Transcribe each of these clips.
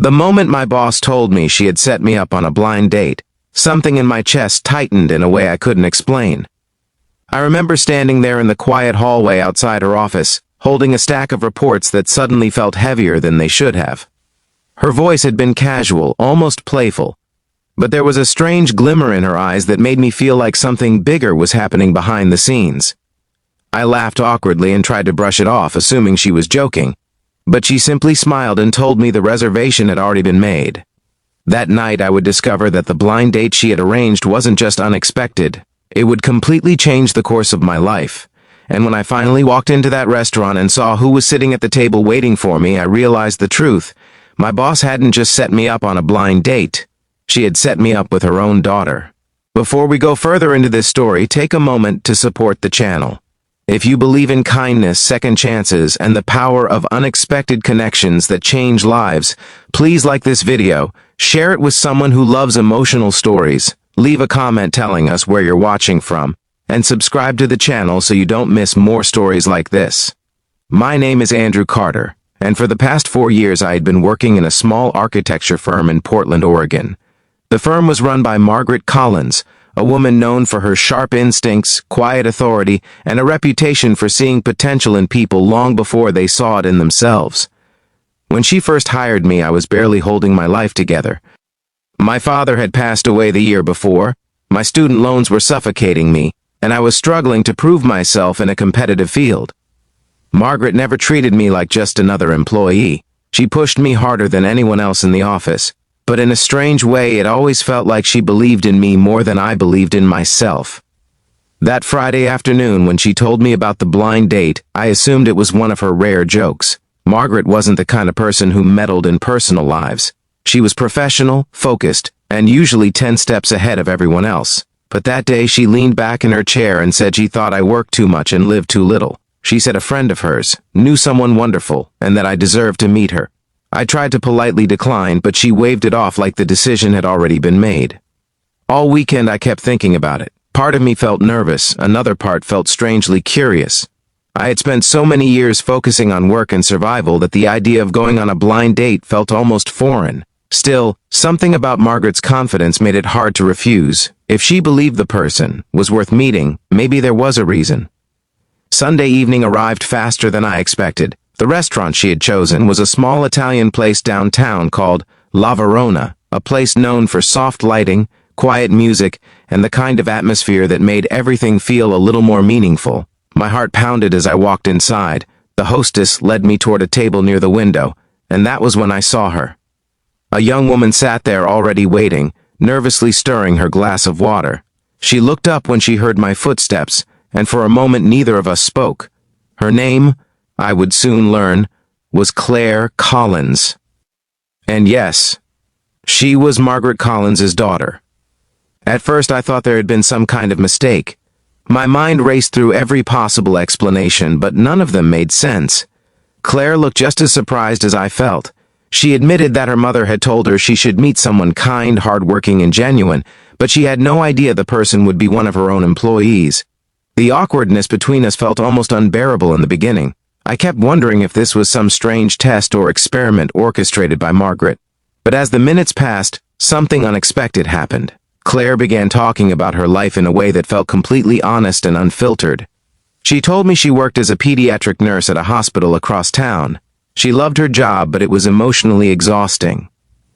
The moment my boss told me she had set me up on a blind date, something in my chest tightened in a way I couldn't explain. I remember standing there in the quiet hallway outside her office, holding a stack of reports that suddenly felt heavier than they should have. Her voice had been casual, almost playful, but there was a strange glimmer in her eyes that made me feel like something bigger was happening behind the scenes. I laughed awkwardly and tried to brush it off, assuming she was joking, but she simply smiled and told me the reservation had already been made. That night I would discover that the blind date she had arranged wasn't just unexpected, it would completely change the course of my life. And when I finally walked into that restaurant and saw who was sitting at the table waiting for me, I realized the truth. My boss hadn't just set me up on a blind date. She had set me up with her own daughter. Before we go further into this story, take a moment to support the channel. If you believe in kindness, second chances, and the power of unexpected connections that change lives, please like this video, share it with someone who loves emotional stories, leave a comment telling us where you're watching from, and subscribe to the channel so you don't miss more stories like this. My name is Andrew Carter, and for the past 4 years I had been working in a small architecture firm in Portland, Oregon. The firm was run by Margaret Collins, a woman known for her sharp instincts, quiet authority, and a reputation for seeing potential in people long before they saw it in themselves. When she first hired me, I was barely holding my life together. My father had passed away the year before, my student loans were suffocating me, and I was struggling to prove myself in a competitive field. Margaret never treated me like just another employee. She pushed me harder than anyone else in the office, but in a strange way it always felt like she believed in me more than I believed in myself. That Friday afternoon when she told me about the blind date, I assumed it was one of her rare jokes. Margaret wasn't the kind of person who meddled in personal lives. She was professional, focused, and usually 10 steps ahead of everyone else. But that day she leaned back in her chair and said she thought I worked too much and lived too little. She said a friend of hers knew someone wonderful and that I deserved to meet her. I tried to politely decline, but she waved it off like the decision had already been made. All weekend I kept thinking about it. Part of me felt nervous, another part felt strangely curious. I had spent so many years focusing on work and survival that the idea of going on a blind date felt almost foreign. Still, something about Margaret's confidence made it hard to refuse. If she believed the person was worth meeting, maybe there was a reason. Sunday evening arrived faster than I expected. The restaurant she had chosen was a small Italian place downtown called La Verona, a place known for soft lighting, quiet music, and the kind of atmosphere that made everything feel a little more meaningful. My heart pounded as I walked inside. The hostess led me toward a table near the window, and that was when I saw her. A young woman sat there already waiting, nervously stirring her glass of water. She looked up when she heard my footsteps, and for a moment neither of us spoke. Her name, I would soon learn, was Claire Collins. And yes, she was Margaret Collins's daughter. At first I thought there had been some kind of mistake. My mind raced through every possible explanation, but none of them made sense. Claire looked just as surprised as I felt. She admitted that her mother had told her she should meet someone kind, hardworking, and genuine, but she had no idea the person would be one of her own employees. The awkwardness between us felt almost unbearable in the beginning. I kept wondering if this was some strange test or experiment orchestrated by Margaret. But as the minutes passed, something unexpected happened. Claire began talking about her life in a way that felt completely honest and unfiltered. She told me she worked as a pediatric nurse at a hospital across town. She loved her job, but it was emotionally exhausting.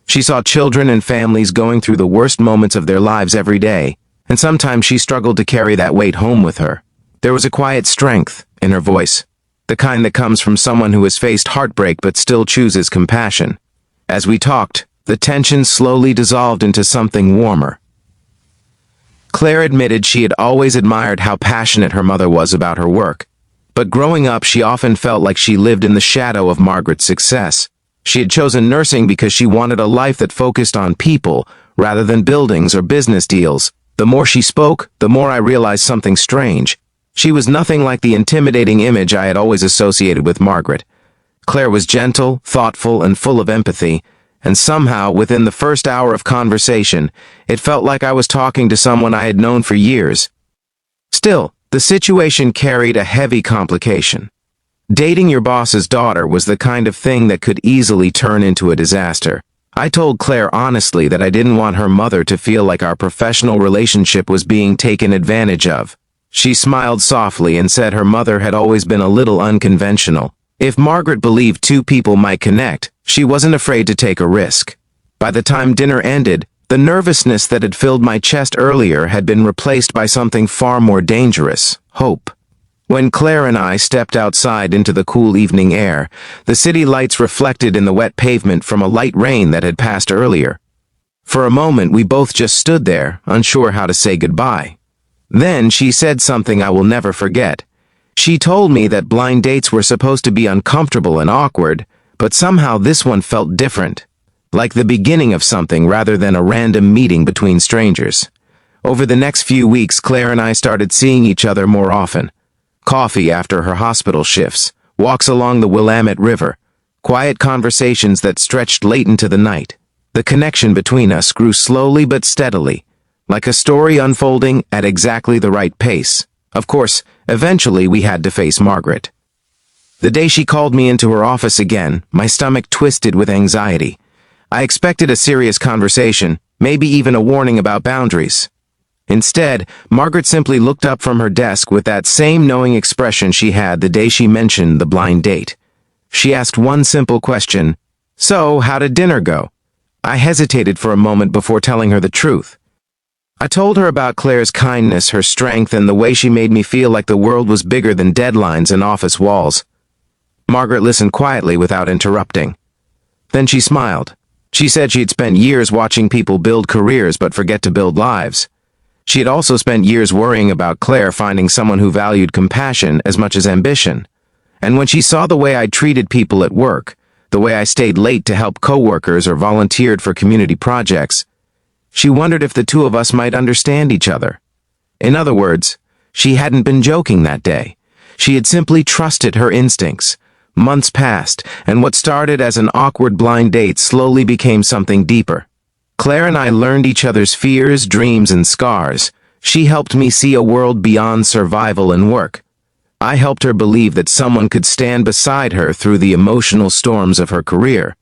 She saw children and families going through the worst moments of their lives every day, and sometimes she struggled to carry that weight home with her. There was a quiet strength in her voice, the kind that comes from someone who has faced heartbreak but still chooses compassion. As we talked, the tension slowly dissolved into something warmer. Claire admitted she had always admired how passionate her mother was about her work, but growing up she often felt like she lived in the shadow of Margaret's success. She had chosen nursing because she wanted a life that focused on people rather than buildings or business deals. The more she spoke, the more I realized something strange. She was nothing like the intimidating image I had always associated with Margaret. Claire was gentle, thoughtful, and full of empathy, and somehow, within the first hour of conversation, it felt like I was talking to someone I had known for years. Still, the situation carried a heavy complication. Dating your boss's daughter was the kind of thing that could easily turn into a disaster. I told Claire honestly that I didn't want her mother to feel like our professional relationship was being taken advantage of. She smiled softly and said her mother had always been a little unconventional. If Margaret believed two people might connect, she wasn't afraid to take a risk. By the time dinner ended, the nervousness that had filled my chest earlier had been replaced by something far more dangerous: hope. When Claire and I stepped outside into the cool evening air, the city lights reflected in the wet pavement from a light rain that had passed earlier. For a moment, we both just stood there, unsure how to say goodbye. Then she said something I will never forget. She told me that blind dates were supposed to be uncomfortable and awkward, but somehow this one felt different, like the beginning of something rather than a random meeting between strangers. Over the next few weeks, Claire and I started seeing each other more often. Coffee after her hospital shifts, walks along the Willamette River, quiet conversations that stretched late into the night. The connection between us grew slowly but steadily, like a story unfolding at exactly the right pace. Of course, eventually we had to face Margaret. The day she called me into her office again, my stomach twisted with anxiety. I expected a serious conversation, maybe even a warning about boundaries. Instead, Margaret simply looked up from her desk with that same knowing expression she had the day she mentioned the blind date. She asked one simple question: "So, how did dinner go?" I hesitated for a moment before telling her the truth. I told her about Claire's kindness, her strength, and the way she made me feel like the world was bigger than deadlines and office walls. Margaret listened quietly without interrupting. Then she smiled. She said she'd spent years watching people build careers but forget to build lives. She had also spent years worrying about Claire finding someone who valued compassion as much as ambition. And when she saw the way I treated people at work, the way I stayed late to help coworkers or volunteered for community projects, she wondered if the two of us might understand each other. In other words, she hadn't been joking that day. She had simply trusted her instincts. Months passed, and what started as an awkward blind date slowly became something deeper. Claire and I learned each other's fears, dreams, and scars. She helped me see a world beyond survival and work. I helped her believe that someone could stand beside her through the emotional storms of her career.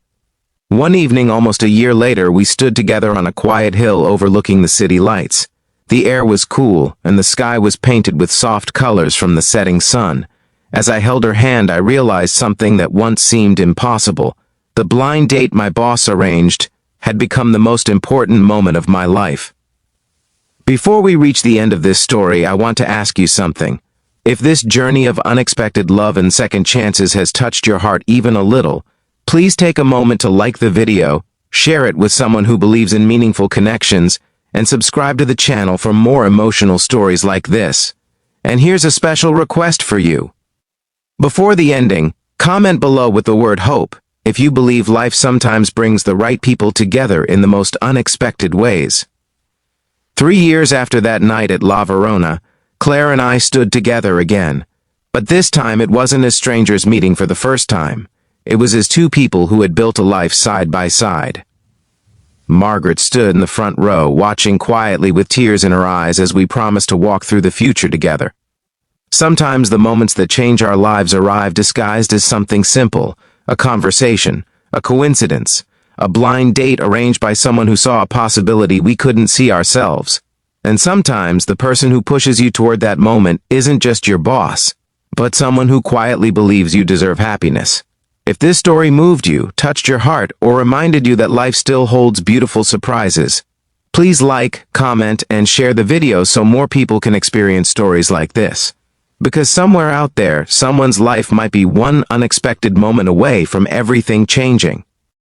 One evening, almost a year later, we stood together on a quiet hill overlooking the city lights. The air was cool, and the sky was painted with soft colors from the setting sun. As I held her hand, I realized something that once seemed impossible. The blind date my boss arranged had become the most important moment of my life. Before we reach the end of this story, I want to ask you something. If this journey of unexpected love and second chances has touched your heart even a little, please take a moment to like the video, share it with someone who believes in meaningful connections, and subscribe to the channel for more emotional stories like this. And here's a special request for you. Before the ending, comment below with the word hope if you believe life sometimes brings the right people together in the most unexpected ways. 3 years after that night at La Verona, Claire and I stood together again. But this time it wasn't as strangers meeting for the first time. It was as two people who had built a life side by side. Margaret stood in the front row, watching quietly with tears in her eyes as we promised to walk through the future together. Sometimes the moments that change our lives arrive disguised as something simple: a conversation, a coincidence, a blind date arranged by someone who saw a possibility we couldn't see ourselves. And sometimes the person who pushes you toward that moment isn't just your boss, but someone who quietly believes you deserve happiness. If this story moved you, touched your heart, or reminded you that life still holds beautiful surprises, please like, comment, and share the video so more people can experience stories like this. Because somewhere out there, someone's life might be one unexpected moment away from everything changing.